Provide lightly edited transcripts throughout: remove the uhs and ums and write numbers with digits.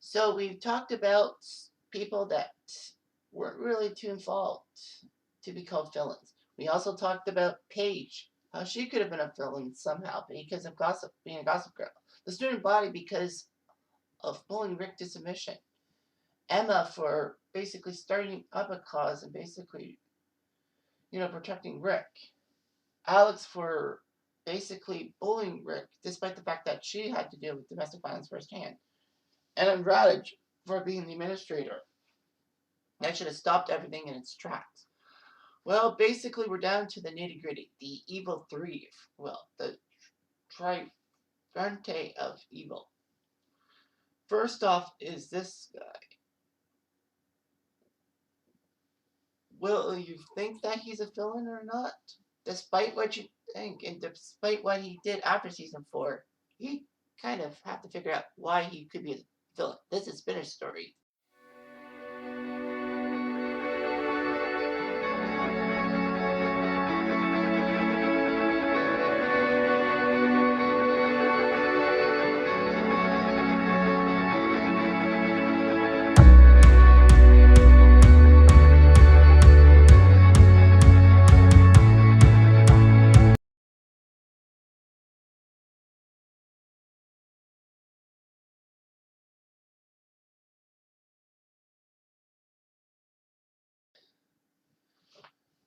So we've talked about people that weren't really too involved to be called villains. We also talked about Paige, how she could have been a villain somehow because of gossip, being a gossip girl. The student body because of bullying Rick to submission. Emma for basically starting up a cause and basically, protecting Rick. Alex for basically bullying Rick despite the fact that she had to deal with domestic violence firsthand. And then Radich for being the administrator. That should have stopped everything in its tracks. Well, basically, we're down to the nitty gritty. The evil three. Well, the trifronte of evil. First off, is this guy. Will you think that he's a villain or not? Despite what you think, and despite what he did after season 4, you kind of have to figure out why he could be a villain. This is Spinner's story.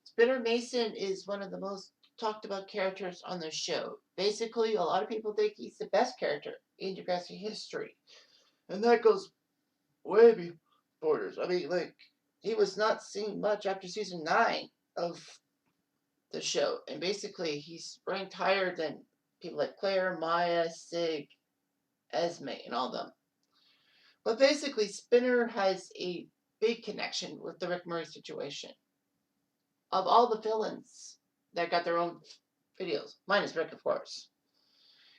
Spinner Mason is one of the most talked about characters on the show. Basically, a lot of people think he's the best character in Degrassi history. And that goes way beyond borders. I mean, he was not seen much after season 9 of the show. And basically, he's ranked higher than people like Claire, Maya, Sig, Esme, and all them. But basically, Spinner has a big connection with the Rick Murray situation. Of all the villains that got their own videos, minus Rick, of course,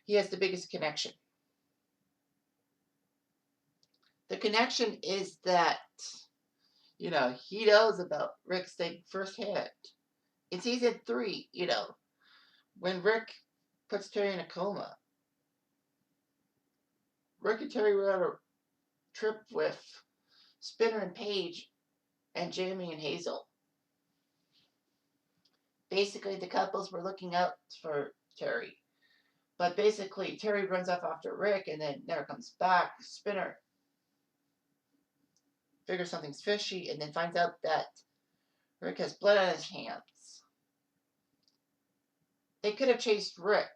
he has the biggest connection. The connection is that, he knows about Rick's thing firsthand. In season 3, when Rick puts Terri in a coma, Rick and Terri were on a trip with Spinner and Paige and Jamie and Hazel. Basically, the couples were looking out for Terri. But basically, Terri runs off after Rick and then never comes back. Spinner figures something's fishy and then finds out that Rick has blood on his hands. They could have chased Rick,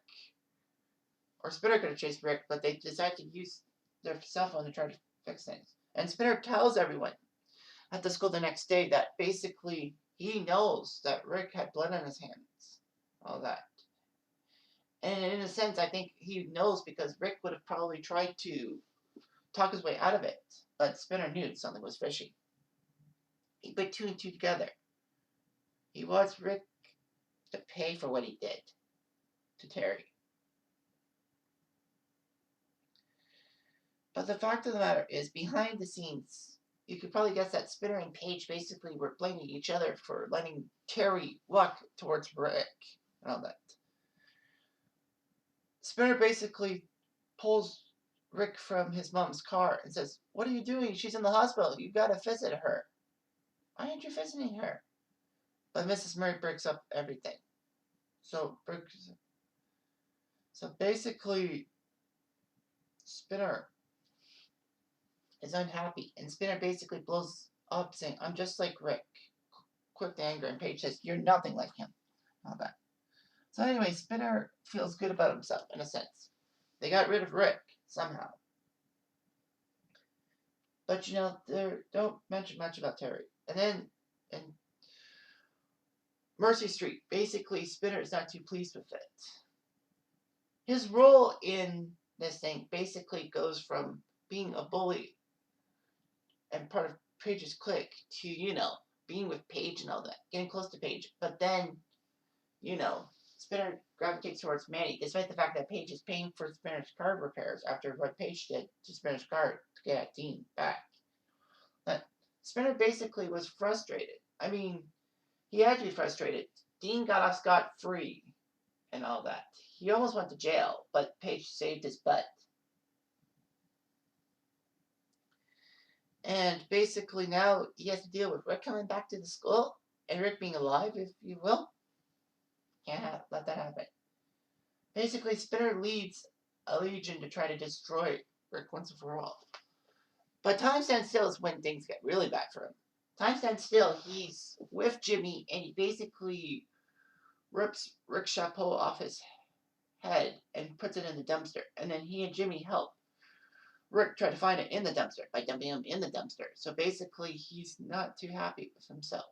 or Spinner could have chased Rick, but they decided to use their cell phone to try to fix things. And Spinner tells everyone at the school the next day that basically he knows that Rick had blood on his hands. All that. And in a sense, I think he knows because Rick would have probably tried to talk his way out of it. But Spinner knew something was fishy. He put 2 and 2 together. He wants Rick to pay for what he did to Terri. But the fact of the matter is, behind the scenes, you could probably guess that Spinner and Paige basically were blaming each other for letting Terri walk towards Rick and all that. Spinner basically pulls Rick from his mom's car and says, "What are you doing? She's in the hospital. You gotta visit her." "Why aren't you visiting her?" But Mrs. Murray breaks up everything. So basically, Spinner is unhappy, and Spinner basically blows up saying, "I'm just like Rick." Quick to anger, and Paige says, "You're nothing like him." All that. So anyway, Spinner feels good about himself in a sense. They got rid of Rick somehow. But they don't mention much about Terri. And then in Mercy Street, basically Spinner is not too pleased with it. His role in this thing basically goes from being a bully and part of Paige's clique to, being with Paige and all that, getting close to Paige. But then, Spinner gravitates towards Manny, despite the fact that Paige is paying for Spinner's car repairs after what Paige did to Spinner's car to get Dean back. But Spinner basically was frustrated. I mean, he had to be frustrated. Dean got off scot-free and all that. He almost went to jail, but Paige saved his butt. And basically now he has to deal with Rick coming back to the school and Rick being alive, if you will. Can't let that happen. Basically, Spinner leads a legion to try to destroy Rick once and for all. But time stands still is when things get really bad for him. Time stands still, he's with Jimmy and he basically rips Rick's chapeau off his head and puts it in the dumpster. And then he and Jimmy help Rick try to find it in the dumpster by dumping him in the dumpster. So basically, he's not too happy with himself.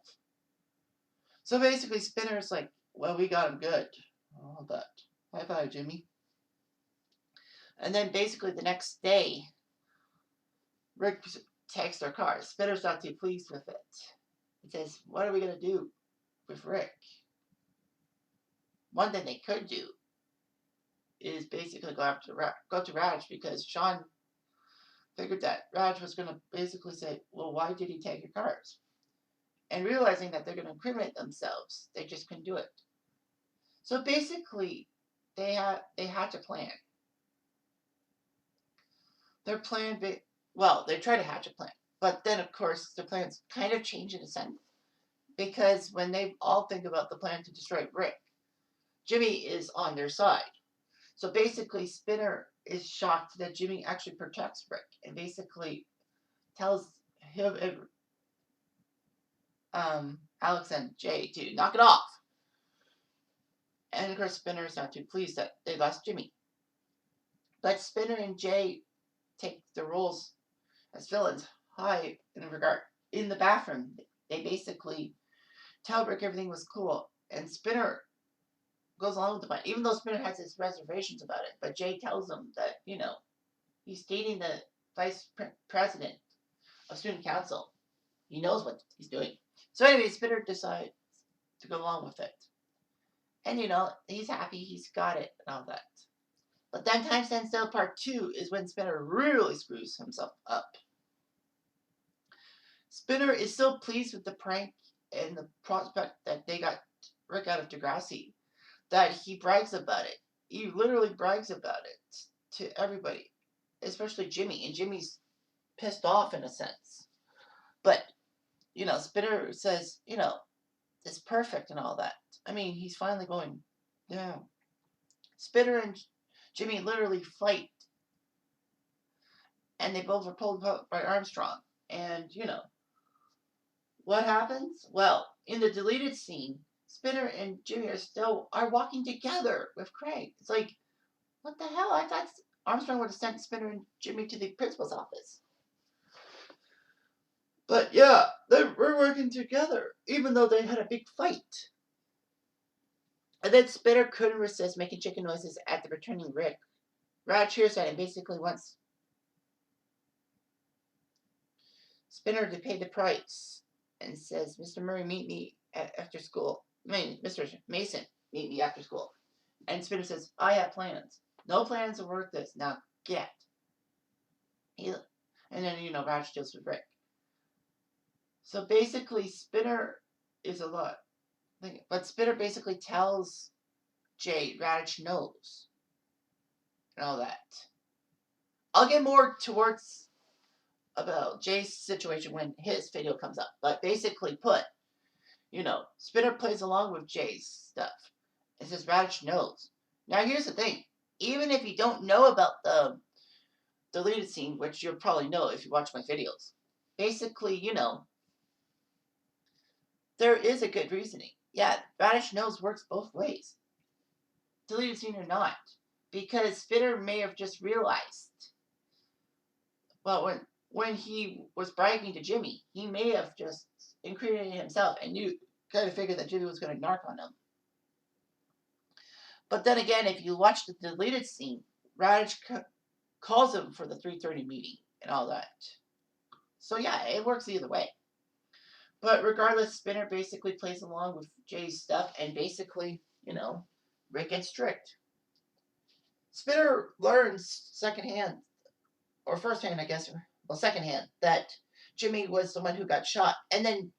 So basically, Spinner's like, well, we got him good. All that. High five, Jimmy. And then basically the next day, Rick takes their car. Spinner's not too pleased with it. He says, what are we going to do with Rick? One thing they could do is basically go to Raj, because Sean figured that Raj was going to basically say, well, why did he take your cars? And realizing that they're going to incriminate themselves, they just couldn't do it. So basically, they had to plan. Their plan, they try to hatch a plan. But then, of course, the plans kind of change in a sense. Because when they all think about the plan to destroy Rick, Jimmy is on their side. So basically, Spinner is shocked that Jimmy actually protects Rick and basically tells him, Alex and Jay to knock it off. And of course, Spinner is not too pleased that they lost Jimmy. But Spinner and Jay take the roles as villains high in regard. In the bathroom, they basically tell Rick everything was cool, and Spinner goes along with the plan, even though Spinner has his reservations about it. But Jay tells him that, he's dating the vice president of student council. He knows what he's doing. So anyway, Spinner decides to go along with it. And, he's happy, he's got it, and all that. But then Time Stands Still Part 2 is when Spinner really screws himself up. Spinner is so pleased with the prank and the prospect that they got Rick out of Degrassi that he brags about it. He literally brags about it to everybody, especially Jimmy. And Jimmy's pissed off in a sense. But, Spinner says, it's perfect and all that. I mean, he's finally going down. Spinner and Jimmy literally fight. And they both are pulled apart by Armstrong. And, what happens? Well, in the deleted scene, Spinner and Jimmy are walking together with Craig. It's like, what the hell? I thought Armstrong would have sent Spinner and Jimmy to the principal's office. But yeah, they were working together, even though they had a big fight. And then Spinner couldn't resist making chicken noises at the returning Rick. Raj hears that and basically wants Spinner to pay the price and says, Mr. Murray, meet me after school. Mr. Mason, meet me after school. And Spinner says, I have plans. No plans are worth this. Now get. And then, Raj deals with Rick. So basically, Spinner is a lot. But Spinner basically tells Jay Raj knows. And all that. I'll get more towards about Jay's situation when his video comes up. But basically put, Spinner plays along with Jay's stuff. It says Raj knows. Now here's the thing. Even if you don't know about the deleted scene, which you'll probably know if you watch my videos, basically, there is a good reasoning. Yeah, Raj knows works both ways. Deleted scene or not. Because Spinner may have just realized, well, when he was bragging to Jimmy, he may have just incriminated himself and kind of figured that Jimmy was going to narc on him. But then again, if you watch the deleted scene, Raj calls him for the 3:30 meeting and all that. So yeah, it works either way. But regardless, Spinner basically plays along with Jay's stuff and basically, Rick gets strict. Spinner learns secondhand, or firsthand, I guess, secondhand, that Jimmy was the one who got shot. And then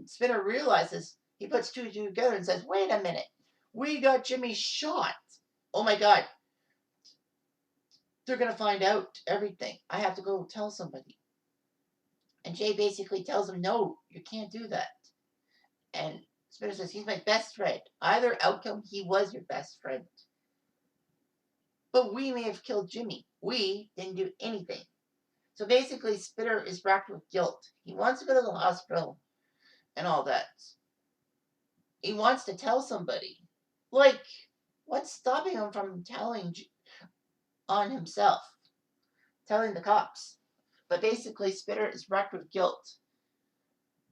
Spinner realizes, he puts two together and says, wait a minute, we got Jimmy shot. Oh my God. They're going to find out everything. I have to go tell somebody. And Jay basically tells him, no, you can't do that. And Spinner says, he's my best friend. Either outcome, he was your best friend. But we may have killed Jimmy. We didn't do anything. So basically, Spinner is racked with guilt. He wants to go to the hospital and all that. He wants to tell somebody. Like, what's stopping him from telling on himself? Telling the cops. But basically, Spinner is racked with guilt.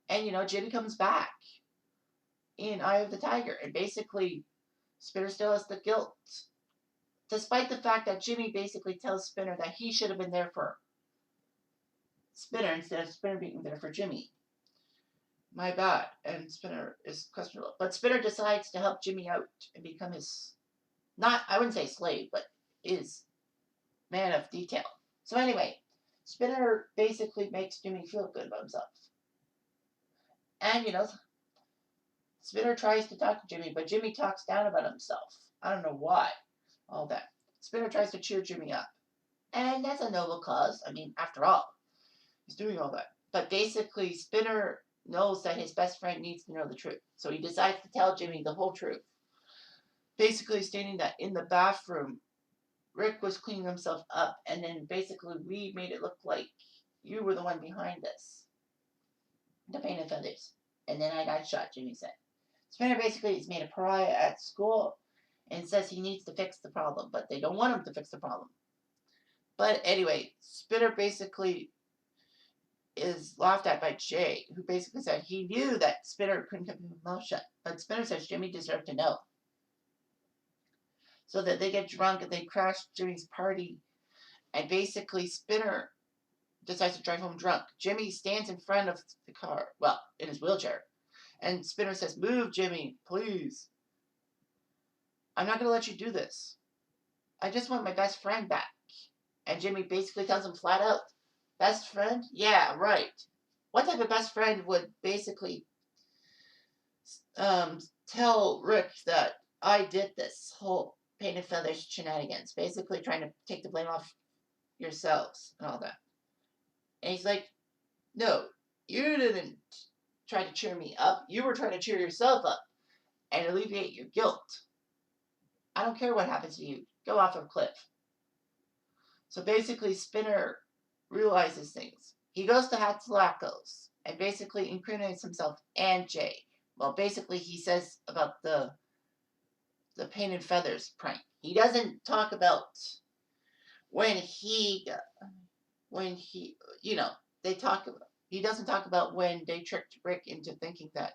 And, Jimmy comes back in Eye of the Tiger. And basically, Spinner still has the guilt. Despite the fact that Jimmy basically tells Spinner that he should have been there for Spinner instead of Spinner being there for Jimmy. My bad. And Spinner is questionable. But Spinner decides to help Jimmy out and become his, not, I wouldn't say slave, but his man of detail. So anyway, Spinner basically makes Jimmy feel good about himself. And, Spinner tries to talk to Jimmy, but Jimmy talks down about himself. I don't know why. All that. Spinner tries to cheer Jimmy up. And that's a noble cause. I mean, after all, he's doing all that. But basically, Spinner knows that his best friend needs to know the truth. So he decides to tell Jimmy the whole truth. Basically stating that in the bathroom, Rick was cleaning himself up, and then basically we made it look like you were the one behind this. The pain and feathers. And then I got shot, Jimmy said. Spinner basically is made a pariah at school and says he needs to fix the problem, but they don't want him to fix the problem. But anyway, Spinner basically is laughed at by Jay, who basically said he knew that Spinner couldn't keep his mouth shut. But Spinner says Jimmy deserved to know. So that they get drunk and they crash Jimmy's party. And basically Spinner decides to drive home drunk. Jimmy stands in front of the car, well, in his wheelchair. And Spinner says, move, Jimmy, please. I'm not going to let you do this. I just want my best friend back. And Jimmy basically tells him flat out, best friend? Yeah, right. What type of best friend would basically tell Rick that I did this whole painted feathers shenanigans, basically trying to take the blame off yourselves and all that. And he's like, no, you didn't try to cheer me up. You were trying to cheer yourself up and alleviate your guilt. I don't care what happens to you. Go off a cliff. So basically, Spinner realizes things. He goes to Hatzlako's and basically incriminates himself and Jay. Well, basically, he says about the painted feathers prank. He doesn't talk about when he, they talk about, he doesn't talk about when they tricked Rick into thinking that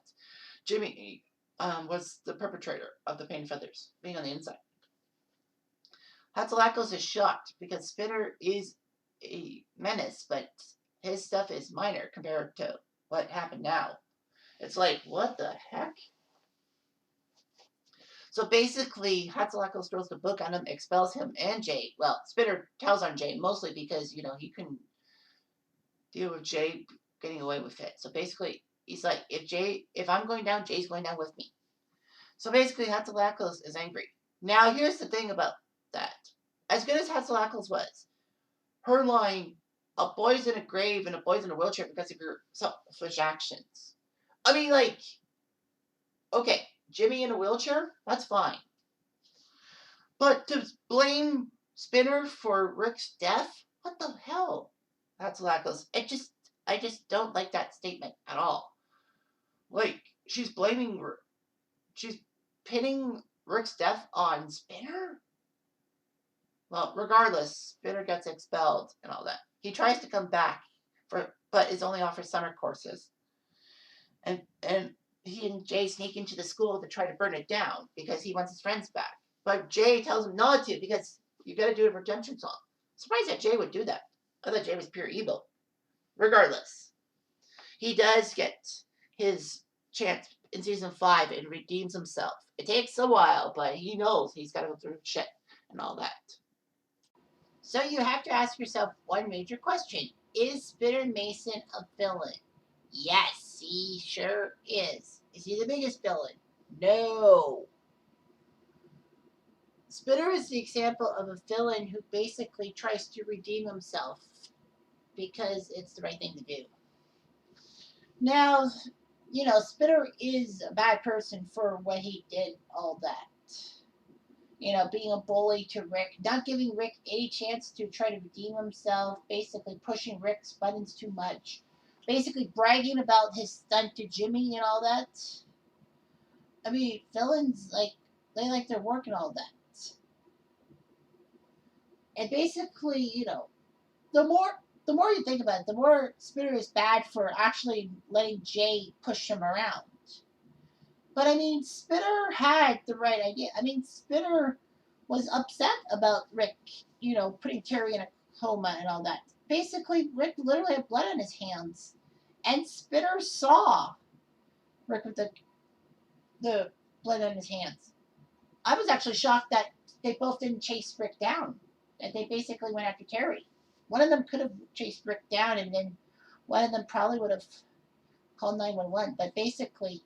Jimmy was the perpetrator of the painted feathers being on the inside. Hatzalakos is shocked because Spinner is a menace, but his stuff is minor compared to what happened now. It's like, what the heck? So basically, Hatzalakos throws the book on him, expels him and Jay. Well, Spinner tells on Jay mostly because, he couldn't deal with Jay getting away with it. So basically, he's like, if I'm going down, Jay's going down with me. So basically, Hatzalakos is angry. Now, here's the thing about that. As good as Hatzalakos was, her line, a boy's in a grave and a boy's in a wheelchair because of your selfish actions. I mean, like, okay, Jimmy in a wheelchair, that's fine. But to blame Spinner for Rick's death, what the hell? Hatzalakos, I just don't like that statement at all. Like, she's pinning Rick's death on Spinner? Well, regardless, Spinner gets expelled and all that. He tries to come back, but is only offered summer courses. And he and Jay sneak into the school to try to burn it down because he wants his friends back. But Jay tells him not to because you got to do a redemption song. Surprised that Jay would do that. I thought Jay was pure evil. Regardless, he does get his chance in season 5 and redeems himself. It takes a while, but he knows he's got to go through shit and all that. So you have to ask yourself one major question. Is Spinner Mason a villain? Yes, he sure is. Is he the biggest villain? No. Spinner is the example of a villain who basically tries to redeem himself because it's the right thing to do. Now, Spitter is a bad person for what he did, all that. Being a bully to Rick, not giving Rick any chance to try to redeem himself, basically pushing Rick's buttons too much, basically bragging about his stunt to Jimmy and all that. I mean, villains, like, they like their work and all that. And basically, the more the more you think about it, the more Spitter is bad for actually letting Jay push him around. But I mean, Spitter had the right idea. I mean, Spitter was upset about Rick, putting Terry in a coma and all that. Basically, Rick literally had blood on his hands, and Spitter saw Rick with the blood on his hands. I was actually shocked that they both didn't chase Rick down. That they basically went after Terry. One of them could have chased Rick down, and then one of them probably would have called 911. But basically,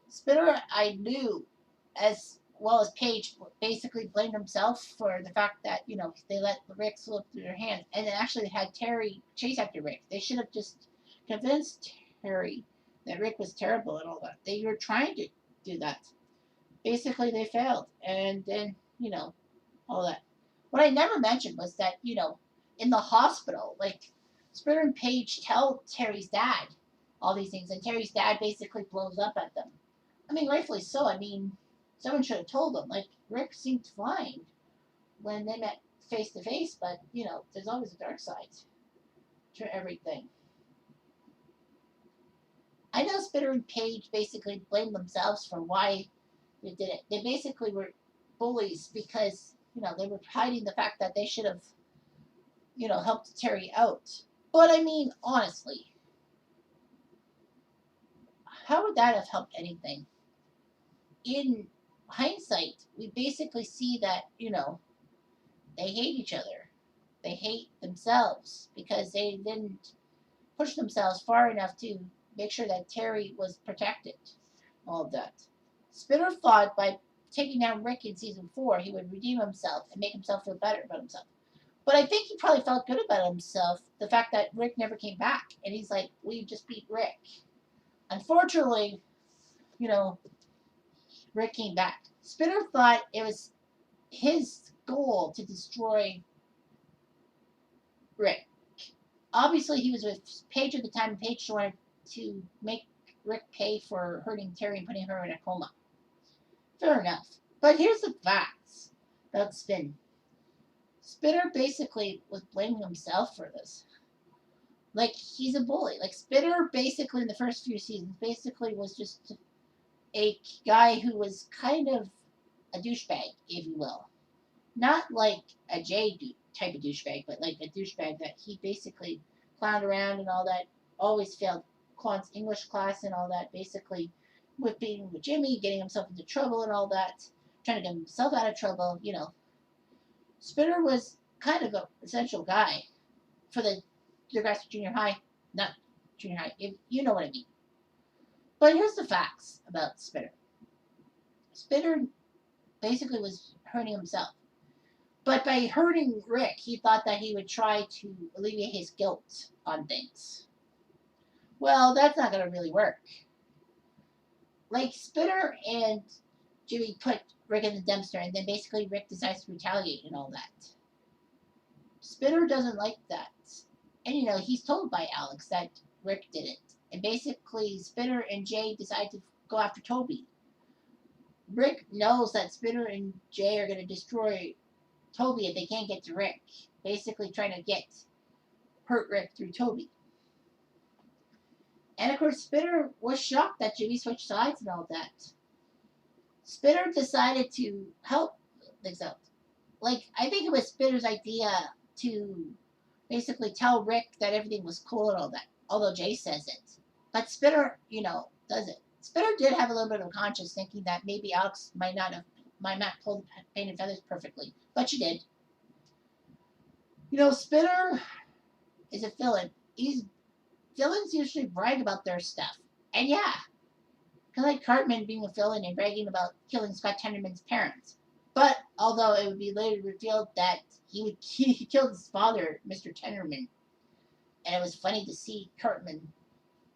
Spinner, I knew, as well as Paige, basically blamed himself for the fact that, they let Rick slip through their hands. And then actually had Terry chase after Rick. They should have just convinced Terry that Rick was terrible and all that. They were trying to do that. Basically, they failed. And then, all that. What I never mentioned was that, in the hospital, like, Spinner and Paige tell Terry's dad all these things, and Terry's dad basically blows up at them. I mean, rightfully so. I mean, someone should have told them. Like, Rick seemed fine when they met face to face, but, there's always a dark side to everything. I know Spitter and Page basically blamed themselves for why they did it. They basically were bullies because, they were hiding the fact that they should have, helped Terry out. But I mean, honestly, how would that have helped anything? In hindsight, we basically see that, they hate each other. They hate themselves because they didn't push themselves far enough to make sure that Terry was protected. All of that. Spinner thought by taking down Rick in season 4, he would redeem himself and make himself feel better about himself. But I think he probably felt good about himself, the fact that Rick never came back. And he's like, we just beat Rick. Unfortunately, you know, Rick came back. Spinner thought it was his goal to destroy Rick. Obviously, he was with Paige at the time, and Paige wanted to make Rick pay for hurting Terry and putting her in a coma. Fair enough. But here's the facts about Spin. Spinner basically was blaming himself for this. Like, he's a bully. Like, Spinner basically, in the first few seasons, basically was just a guy who was kind of a douchebag, if you will. Not like a type of douchebag, but like a douchebag that he basically clowned around and all that. Always failed Quan's English class and all that. Basically, with being with Jimmy, getting himself into trouble and all that, trying to get himself out of trouble. Spinner was kind of an essential guy for the Degrassi Junior High, not junior high. If you know what I mean. But here's the facts about Spinner. Spinner basically was hurting himself. But by hurting Rick, he thought that he would try to alleviate his guilt on things. Well, that's not going to really work. Like, Spinner and Jimmy put Rick in the dumpster, and then basically Rick decides to retaliate and all that. Spinner doesn't like that. And, he's told by Alex that Rick did it. And basically, Spinner and Jay decide to go after Toby. Rick knows that Spinner and Jay are going to destroy Toby if they can't get to Rick. Basically trying to hurt Rick through Toby. And of course, Spinner was shocked that Jimmy switched sides and all that. Spinner decided to help things out. Like, I think it was Spinner's idea to basically tell Rick that everything was cool and all that, although Jay says it. But Spinner, does it. Spinner did have a little bit of conscience, thinking that maybe Alex might not pull the painted feathers perfectly, but she did. Spinner is a villain. Villains usually brag about their stuff. And yeah, kind of like Cartman being a villain and bragging about killing Scott Tenderman's parents. But although it would be later revealed that he killed his father, Mr. Tenderman, and it was funny to see Cartman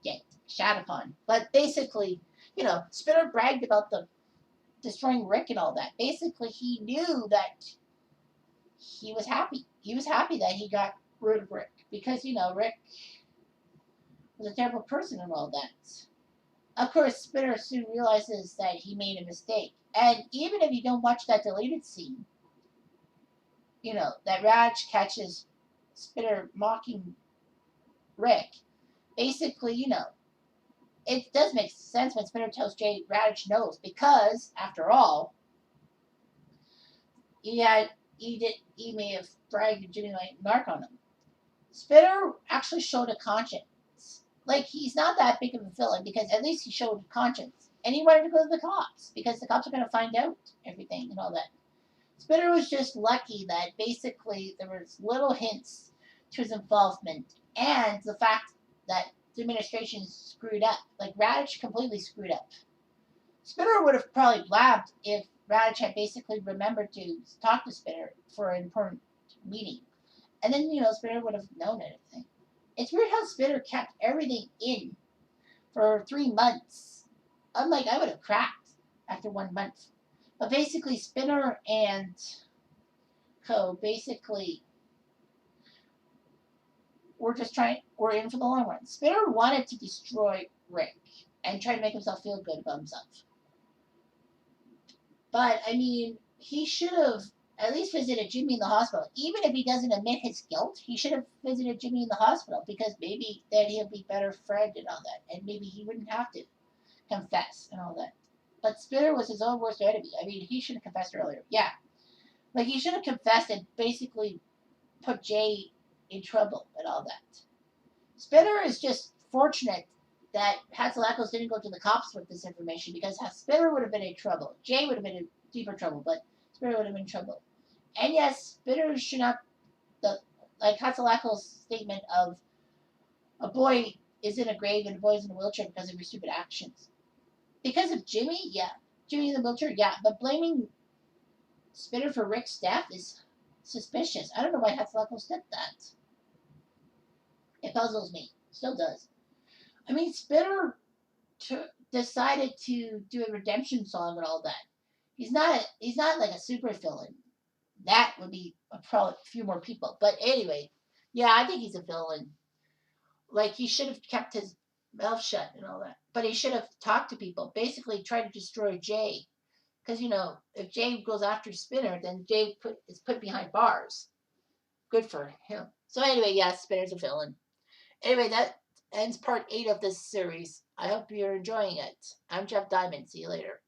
get shat upon. But basically, Spinner bragged about the destroying Rick and all that. Basically, he knew that he was happy. He was happy that he got rid of Rick because Rick was a terrible person and all that. Of course, Spinner soon realizes that he made a mistake, and even if you don't watch that deleted scene, that Raj catches Spinner mocking Rick. Basically, it does make sense when Spinner tells Jay Radish knows because, after all, he may have bragged Jimmy might narc on him. Spinner actually showed a conscience. Like he's not that big of a villain because at least he showed a conscience, and he wanted to go to the cops because the cops are going to find out everything and all that. Spinner was just lucky that basically there was little hints to his involvement and the fact that the administration screwed up. Like Radish completely screwed up. Spinner would have probably blabbed if Radish had basically remembered to talk to Spinner for an important meeting. And then, Spinner would have known everything. It's weird how Spinner kept everything in for 3 months. Unlike I would have cracked after 1 month. But basically, Spinner and Co. basically were in for the long run. Spinner wanted to destroy Rick and try to make himself feel good about himself. But, I mean, he should have at least visited Jimmy in the hospital. Even if he doesn't admit his guilt, he should have visited Jimmy in the hospital because maybe then he'll be better friend and all that. And maybe he wouldn't have to confess and all that. But Spinner was his own worst enemy. I mean, he should have confessed earlier. Yeah. Like, he should have confessed and basically put Jay in trouble and all that. Spinner is just fortunate that Hatzalakos didn't go to the cops with this information because Spinner would have been in trouble. Jay would have been in deeper trouble, but Spinner would have been in trouble. And yes, Spinner should not, like Hatzalakos' statement of a boy is in a grave and a boy is in a wheelchair because of your stupid actions. Because of Jimmy, yeah. Jimmy in the wheelchair, yeah. But blaming Spinner for Rick's death is suspicious. I don't know why Hatzalakos did that. It puzzles me. Still does. I mean, Spinner decided to do a redemption song and all that. He's not like a super villain. That would be probably a few more people. But anyway, yeah, I think he's a villain. Like he should have kept his mouth shut and all that. But he should have talked to people. Basically, tried to destroy Jay. Because if Jay goes after Spinner, then Jay is put behind bars. Good for him. So anyway, yes, Spinner's a villain. Anyway, that ends part 8 of this series. I hope you're enjoying it. I'm Jeff Diamond. See you later.